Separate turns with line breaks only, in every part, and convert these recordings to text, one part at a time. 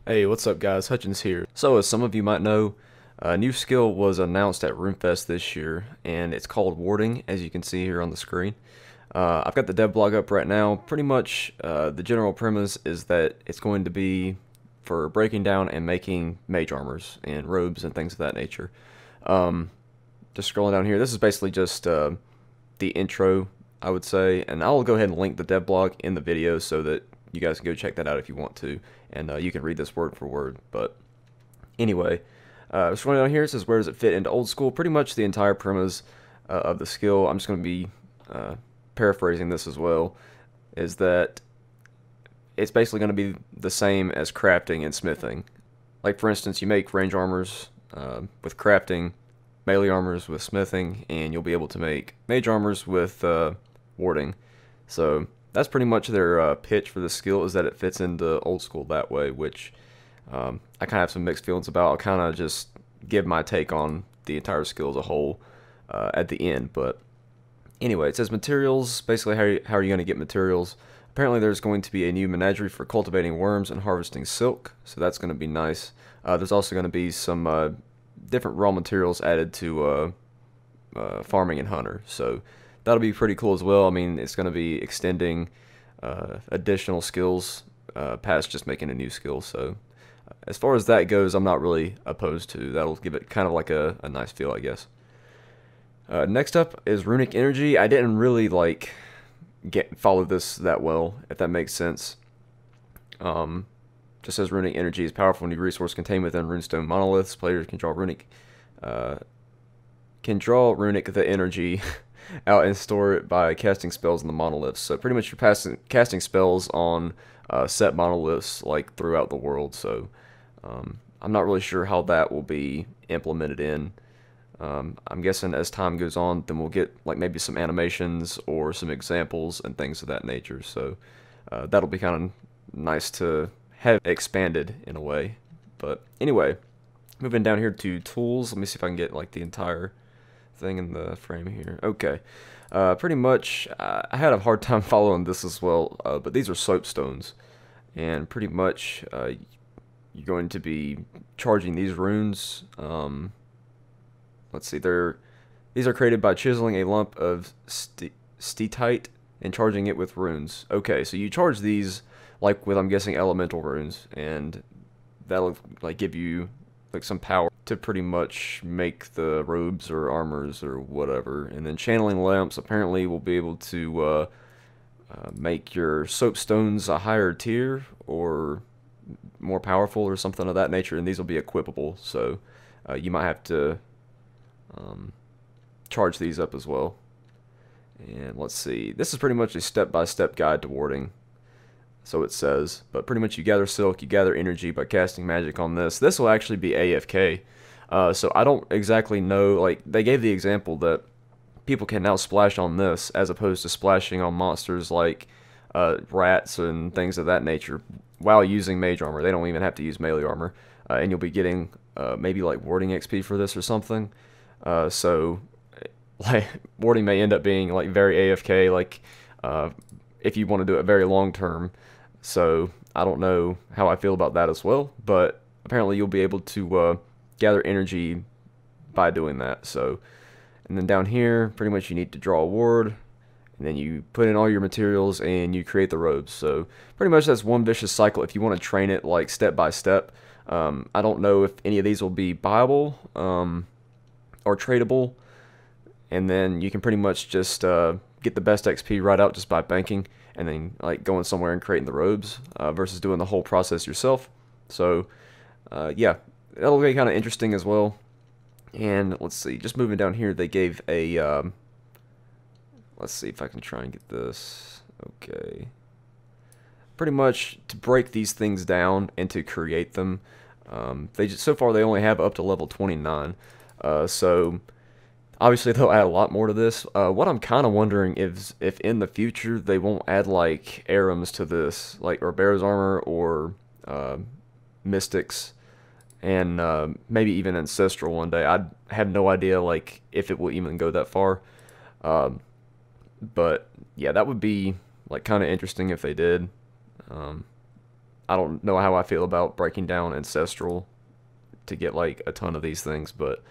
Hey, what's up guys? Hutchins here. So as some of you might know, a new skill was announced at RuneFest this year, and it's called Warding, as you can see here on the screen. I've got the dev blog up right now. Pretty much the general premise is that it's going to be for breaking down and making mage armors and robes and things of that nature. Just scrolling down here, this is basically just the intro, I would say, and I'll go ahead and link the dev blog in the video so that you guys can go check that out if you want to, and you can read this word for word. But anyway, scrolling down here, it says, where does it fit into old school? Pretty much the entire premise of the skill, I'm just going to be paraphrasing this as well, is that it's basically going to be the same as crafting and smithing. Like, for instance, you make range armors with crafting, melee armors with smithing, and you'll be able to make mage armors with warding. So that's pretty much their pitch for the skill, is that it fits into old school that way, which I kind of have some mixed feelings about. I'll kind of just give my take on the entire skill as a whole at the end. But anyway, it says materials, basically how are you going to get materials. Apparently there's going to be a new menagerie for cultivating worms and harvesting silk, so that's going to be nice. There's also going to be some different raw materials added to farming and hunter, so that'll be pretty cool as well. I mean, it's going to be extending additional skills past just making a new skill, so as far as that goes, I'm not really opposed to. That'll give it kind of like a nice feel, I guess. Next up is Runic Energy. I didn't really follow this that well, if that makes sense. Just says Runic Energy is a powerful new resource contained within runestone monoliths. Players can draw runic the energy out and store it by casting spells on the monoliths. So pretty much you're casting spells on set monoliths like throughout the world. So I'm not really sure how that will be implemented in. I'm guessing as time goes on, then we'll get like maybe some animations or some examples and things of that nature. So that'll be kind of nice to have expanded in a way. But anyway, moving down here to tools. Let me see if I can get like the entire thing in the frame here. Okay, pretty much I had a hard time following this as well, but these are soapstones, and pretty much you're going to be charging these runes. Let's see, these are created by chiseling a lump of steatite and charging it with runes. Okay, so you charge these like with, I'm guessing, elemental runes, and that'll like give you like some power to pretty much make the robes or armors or whatever. And then channeling lamps apparently will be able to make your soapstones a higher tier or more powerful or something of that nature, and these will be equipable, so you might have to charge these up as well. And let's see, this is pretty much a step-by-step guide to warding, so it says, but pretty much you gather silk, you gather energy by casting magic on this. This will actually be AFK, so I don't exactly know, like, they gave the example that people can now splash on this as opposed to splashing on monsters like rats and things of that nature while using mage armor. They don't even have to use melee armor, and you'll be getting maybe like warding XP for this or something. So like warding may end up being like very AFK, like if you want to do it very long term. So I don't know how I feel about that as well, but apparently you'll be able to gather energy by doing that. So, and then down here, pretty much you need to draw a ward, and then you put in all your materials and you create the robes. So pretty much that's one vicious cycle if you want to train it like step by step. I don't know if any of these will be buyable or tradable, and then you can pretty much just get the best XP right out just by banking and then like going somewhere and creating the robes versus doing the whole process yourself. So yeah, that'll be kind of interesting as well. And let's see, just moving down here, they gave a let's see if I can try and get this. Okay, pretty much to break these things down and to create them, so far they only have up to level 29, so obviously they'll add a lot more to this. What I'm kind of wondering is if in the future they won't add like Arams to this, like, or Bear's Armor, or Mystics, and maybe even Ancestral one day. I have no idea like if it will even go that far. But yeah, that would be like kind of interesting if they did. I don't know how I feel about breaking down Ancestral to get like a ton of these things, but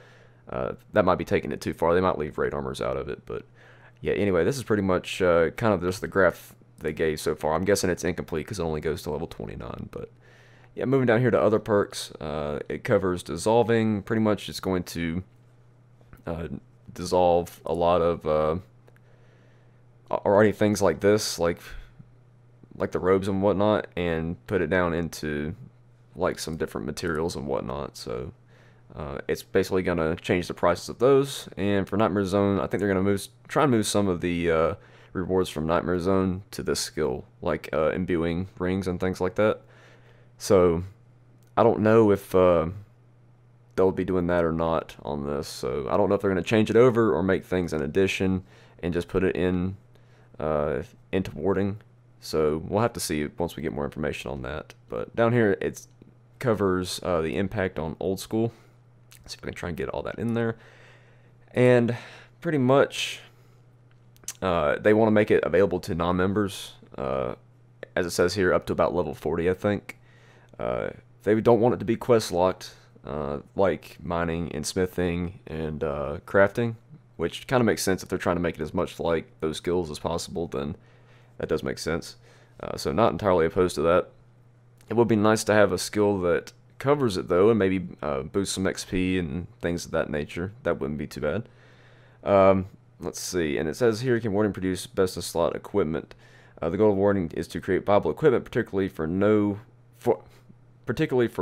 that might be taking it too far. They might leave raid armors out of it, but yeah, anyway, this is pretty much kind of just the graph they gave so far. I'm guessing it's incomplete because it only goes to level 29, but yeah, moving down here to other perks, it covers dissolving. Pretty much it's going to dissolve a lot of already things like this, like the robes and whatnot, and put it down into like some different materials and whatnot. So it's basically gonna change the prices of those. And for Nightmare Zone, I think they're gonna try and move some of the rewards from Nightmare Zone to this skill, like imbuing rings and things like that. So I don't know if they'll be doing that or not on this. So I don't know if they're gonna change it over or make things an addition and just put it in into warding. So we'll have to see once we get more information on that. But down here it covers the impact on old school. Let's see if I can try and get all that in there. And pretty much they want to make it available to non-members, as it says here, up to about level 40, I think. They don't want it to be quest locked, like mining and smithing and crafting, which kind of makes sense if they're trying to make it as much like those skills as possible. Then that does make sense. So not entirely opposed to that. It would be nice to have a skill that covers it though, and maybe boost some XP and things of that nature. That wouldn't be too bad. Let's see, and it says here, can warding produce best in slot equipment? The goal of warding is to create viable equipment, particularly for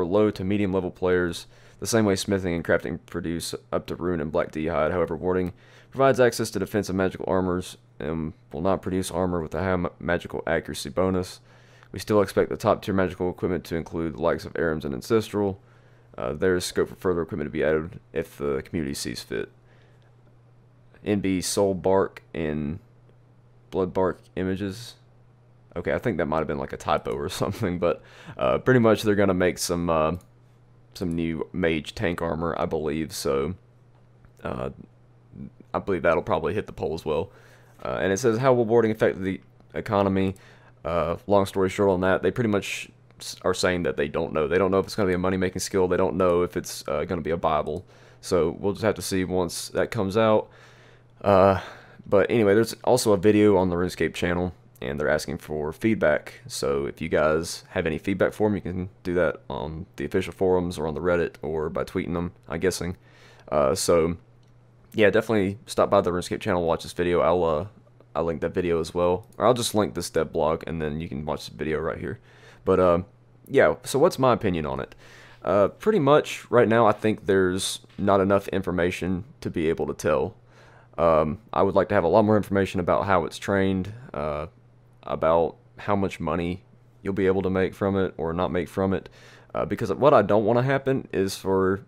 low to medium level players. The same way smithing and crafting produce up to rune and black d'hide. However, warding provides access to defensive magical armors and will not produce armor with a high magical accuracy bonus. We still expect the top tier magical equipment to include the likes of Arims and Ancestral. There is scope for further equipment to be added if the community sees fit. NB Soul Bark and Blood Bark images. Okay, I think that might have been like a typo or something, but pretty much they're gonna make some new mage tank armor, I believe. So I believe that'll probably hit the poll as well. And it says, how will warding affect the economy? Long story short on that, they pretty much are saying that they don't know. They don't know if it's going to be a money-making skill. They don't know if it's going to be a Bible. So we'll just have to see once that comes out. But anyway, there's also a video on the RuneScape channel, and they're asking for feedback. So if you guys have any feedback for them, you can do that on the official forums or on the Reddit or by tweeting them, I'm guessing. So yeah, definitely stop by the RuneScape channel, watch this video. I'll link that video as well, or I'll just link this dev blog, and then you can watch the video right here. But yeah, so what's my opinion on it? Pretty much right now, I think there's not enough information to be able to tell. I would like to have a lot more information about how it's trained, about how much money you'll be able to make from it or not make from it, because what I don't want to happen is for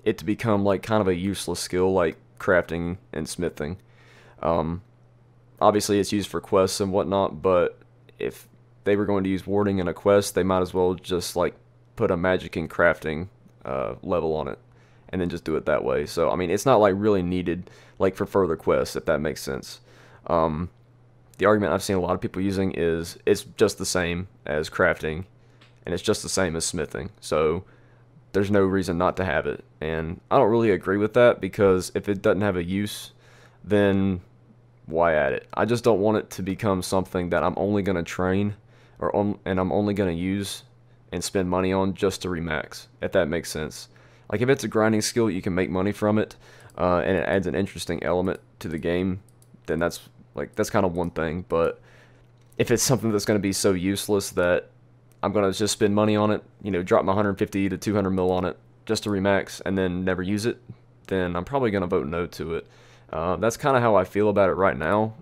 it to become like kind of a useless skill like crafting and smithing. Obviously it's used for quests and whatnot, but if they were going to use warding in a quest, they might as well just like put a magic and crafting level on it and then just do it that way. So I mean, it's not like really needed like for further quests, if that makes sense. The argument I've seen a lot of people using is it's just the same as crafting and it's just the same as smithing, so there's no reason not to have it. And I don't really agree with that, because if it doesn't have a use, then why add it? I just don't want it to become something that I'm only going to train and I'm only going to use and spend money on just to remax, if that makes sense. Like if it's a grinding skill, you can make money from it, and it adds an interesting element to the game, then that's kind of one thing. But if it's something that's going to be so useless that I'm going to just spend money on it, you know, drop my 150 to 200 mil on it just to remax and then never use it, then I'm probably going to vote no to it. That's kind of how I feel about it right now,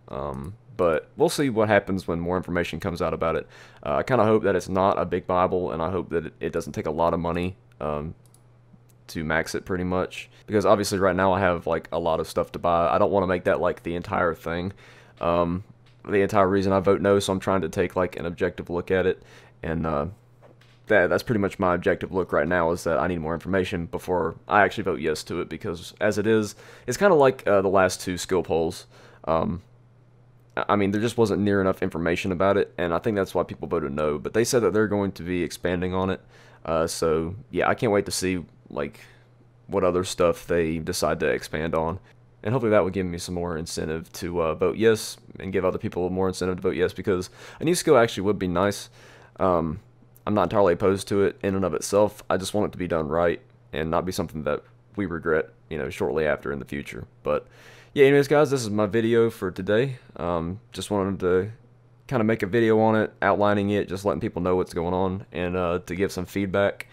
but we'll see what happens when more information comes out about it. I kind of hope that it's not a big Bible, and I hope that it doesn't take a lot of money to max it pretty much, because obviously right now I have like a lot of stuff to buy. I don't want to make that like the entire thing, the entire reason I vote no, so I'm trying to take like an objective look at it, and that's pretty much my objective look right now, is that I need more information before I actually vote yes to it, because as it is, it's kind of like the last two skill polls. I mean, there just wasn't near enough information about it, and I think that's why people voted no. But they said that they're going to be expanding on it. So yeah, I can't wait to see like what other stuff they decide to expand on. And hopefully that will give me some more incentive to vote yes, and give other people more incentive to vote yes, because a new skill actually would be nice. I'm not entirely opposed to it in and of itself. I just want it to be done right and not be something that we regret, shortly after in the future. But yeah, anyways, guys, this is my video for today. Just wanted to kind of make a video on it, outlining it, just letting people know what's going on, and to give some feedback.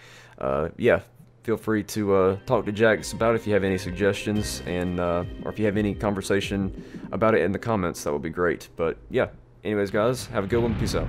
Yeah, feel free to talk to Jagex about it if you have any suggestions, and or if you have any conversation about it in the comments, that would be great. But yeah, anyways, guys, have a good one. Peace out.